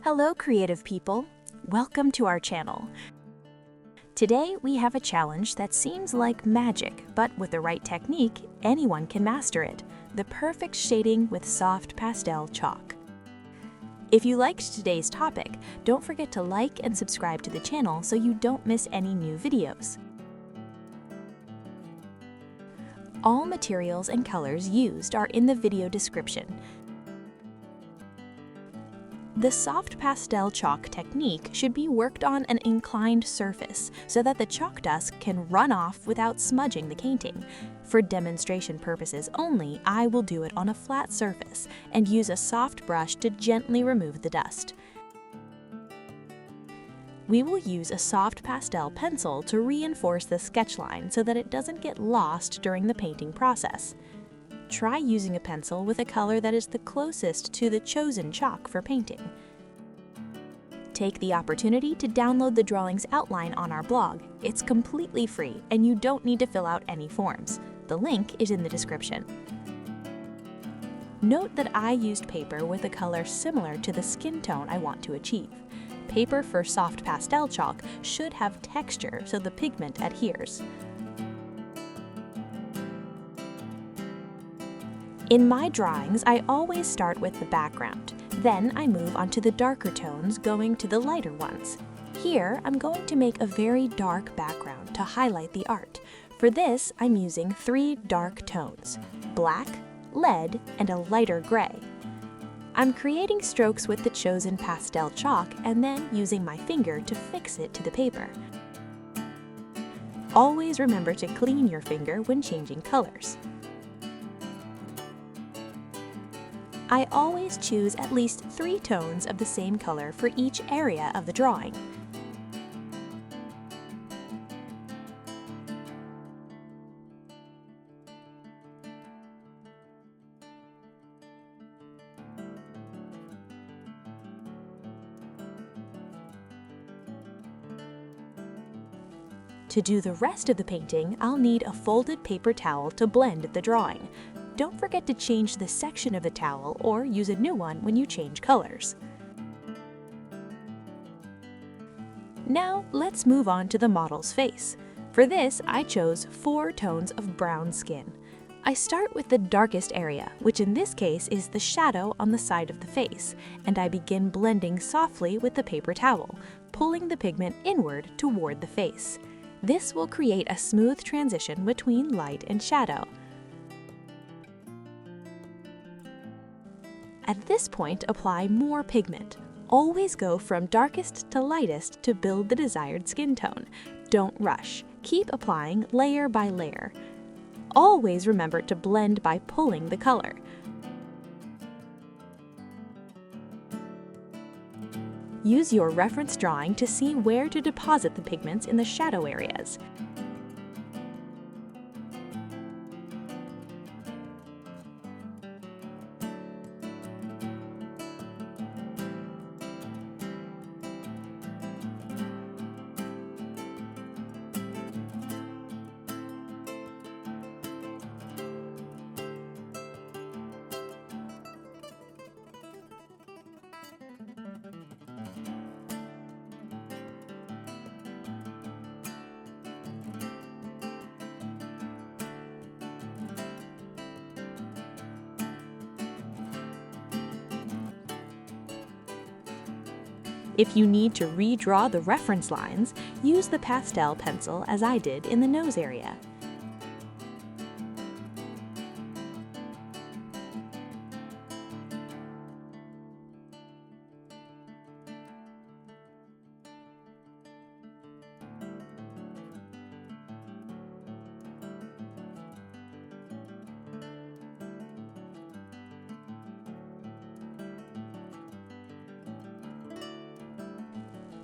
Hello, creative people. Welcome to our channel. Today, we have a challenge that seems like magic, but with the right technique, anyone can master it. The perfect shading with soft pastel chalk. If you liked today's topic, don't forget to like and subscribe to the channel so you don't miss any new videos. All materials and colors used are in the video description. The soft pastel chalk technique should be worked on an inclined surface so that the chalk dust can run off without smudging the painting. For demonstration purposes only, I will do it on a flat surface and use a soft brush to gently remove the dust. We will use a soft pastel pencil to reinforce the sketch line so that it doesn't get lost during the painting process. Try using a pencil with a color that is the closest to the chosen chalk for painting. Take the opportunity to download the drawing's outline on our blog. It's completely free and you don't need to fill out any forms. The link is in the description. Note that I used paper with a color similar to the skin tone I want to achieve. Paper for soft pastel chalk should have texture so the pigment adheres. In my drawings, I always start with the background. Then I move on to the darker tones, going to the lighter ones. Here, I'm going to make a very dark background to highlight the art. For this, I'm using 3 dark tones: black, lead, and a lighter gray. I'm creating strokes with the chosen pastel chalk and then using my finger to fix it to the paper. Always remember to clean your finger when changing colors. I always choose at least 3 tones of the same color for each area of the drawing. To do the rest of the painting, I'll need a folded paper towel to blend the drawing. Don't forget to change the section of the towel or use a new one when you change colors. Now, let's move on to the model's face. For this, I chose 4 tones of brown skin. I start with the darkest area, which in this case is the shadow on the side of the face, and I begin blending softly with the paper towel, pulling the pigment inward toward the face. This will create a smooth transition between light and shadow. At this point, apply more pigment. Always go from darkest to lightest to build the desired skin tone. Don't rush. Keep applying layer by layer. Always remember to blend by pulling the color. Use your reference drawing to see where to deposit the pigments in the shadow areas. If you need to redraw the reference lines, use the pastel pencil as I did in the nose area.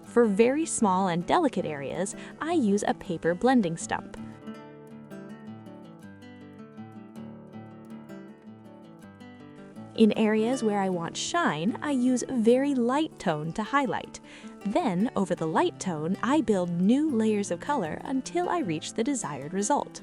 For very small and delicate areas, I use a paper blending stump. In areas where I want shine, I use a very light tone to highlight. Then, over the light tone, I build new layers of color until I reach the desired result.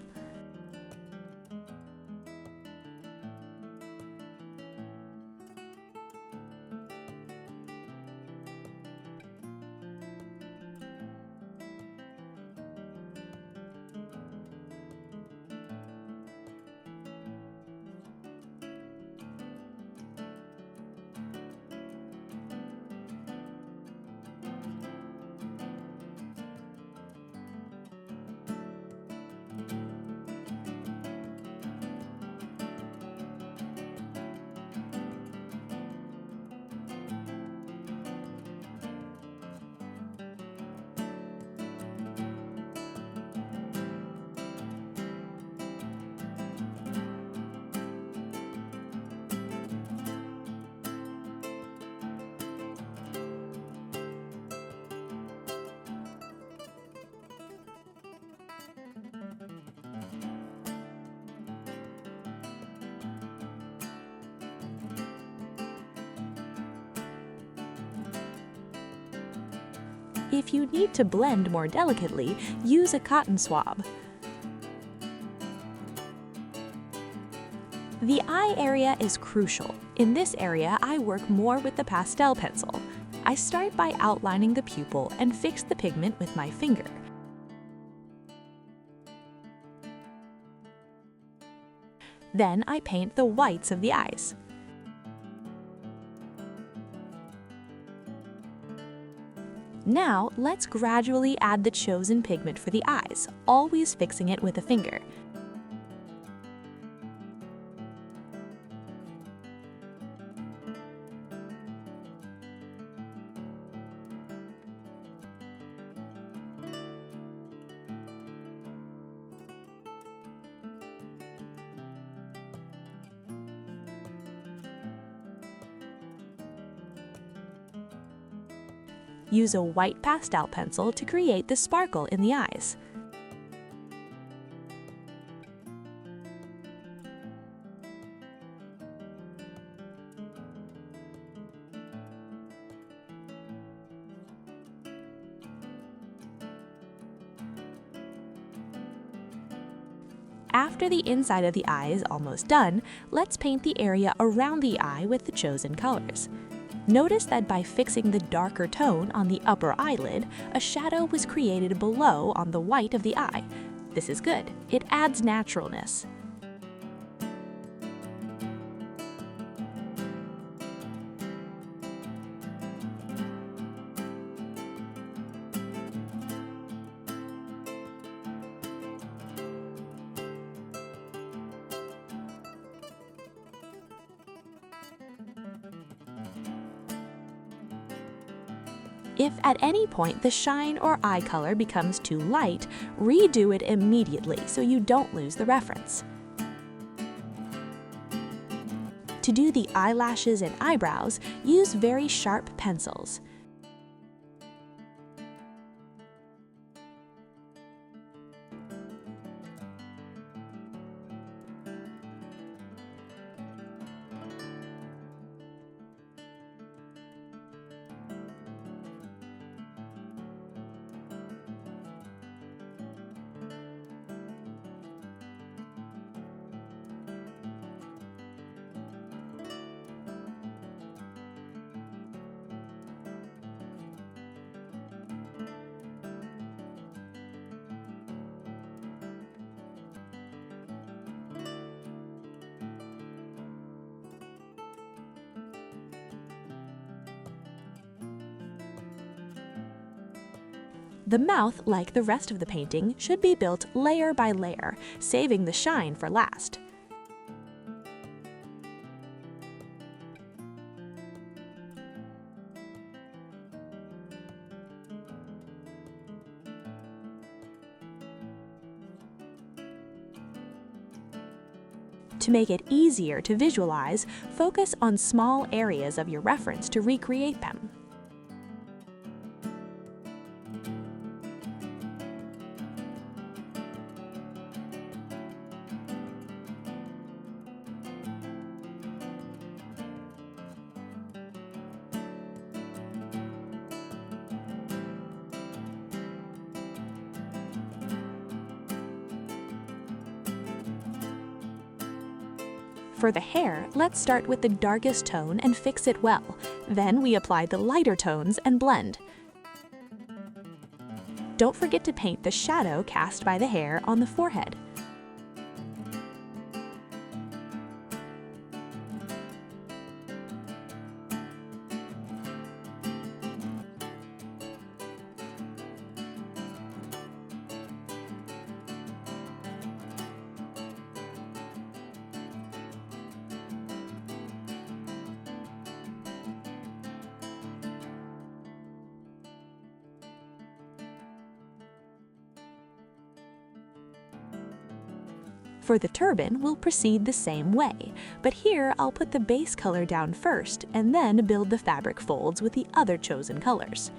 If you need to blend more delicately, use a cotton swab. The eye area is crucial. In this area, I work more with the pastel pencil. I start by outlining the pupil and fix the pigment with my finger. Then I paint the whites of the eyes. Now, let's gradually add the chosen pigment for the eyes, always fixing it with a finger. Use a white pastel pencil to create the sparkle in the eyes. After the inside of the eye is almost done, let's paint the area around the eye with the chosen colors. Notice that by fixing the darker tone on the upper eyelid, a shadow was created below on the white of the eye. This is good. It adds naturalness. If at any point the shine or eye color becomes too light, redo it immediately so you don't lose the reference. To do the eyelashes and eyebrows, use very sharp pencils. The mouth, like the rest of the painting, should be built layer by layer, saving the shine for last. To make it easier to visualize, focus on small areas of your reference to recreate them. For the hair, let's start with the darkest tone and fix it well. Then we apply the lighter tones and blend. Don't forget to paint the shadow cast by the hair on the forehead. For the turban, we'll proceed the same way, but here I'll put the base color down first and then build the fabric folds with the other chosen colors.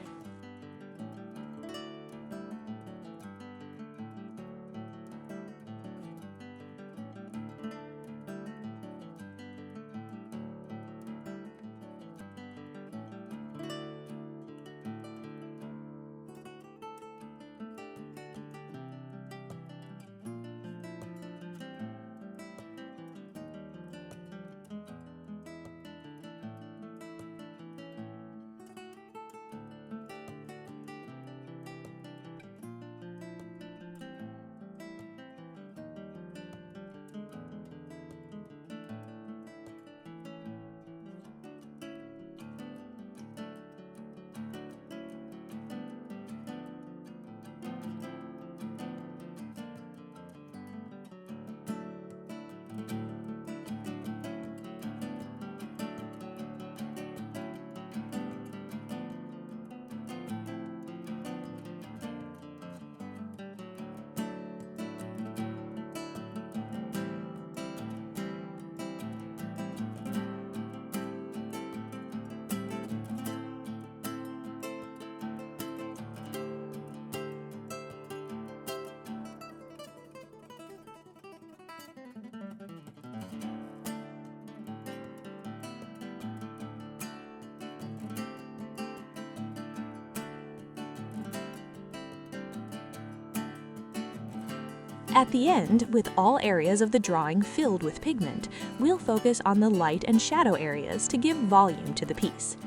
At the end, with all areas of the drawing filled with pigment, we'll focus on the light and shadow areas to give volume to the piece.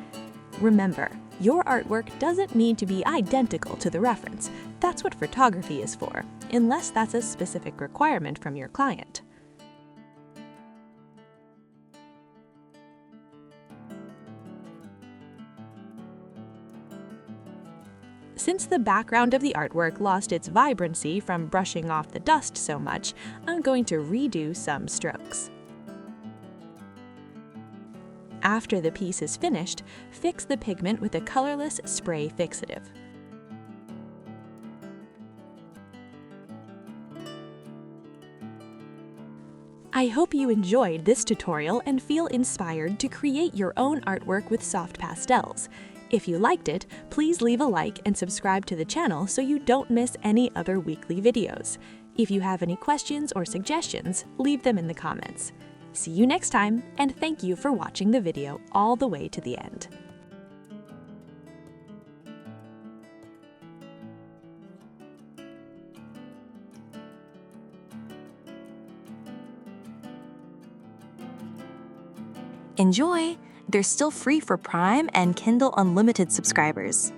Remember, your artwork doesn't need to be identical to the reference. That's what photography is for, unless that's a specific requirement from your client. Since the background of the artwork lost its vibrancy from brushing off the dust so much, I'm going to redo some strokes. After the piece is finished, fix the pigment with a colorless spray fixative. I hope you enjoyed this tutorial and feel inspired to create your own artwork with soft pastels. If you liked it, please leave a like and subscribe to the channel so you don't miss any other weekly videos. If you have any questions or suggestions, leave them in the comments. See you next time, and thank you for watching the video all the way to the end. Enjoy! They're still free for Prime and Kindle Unlimited subscribers.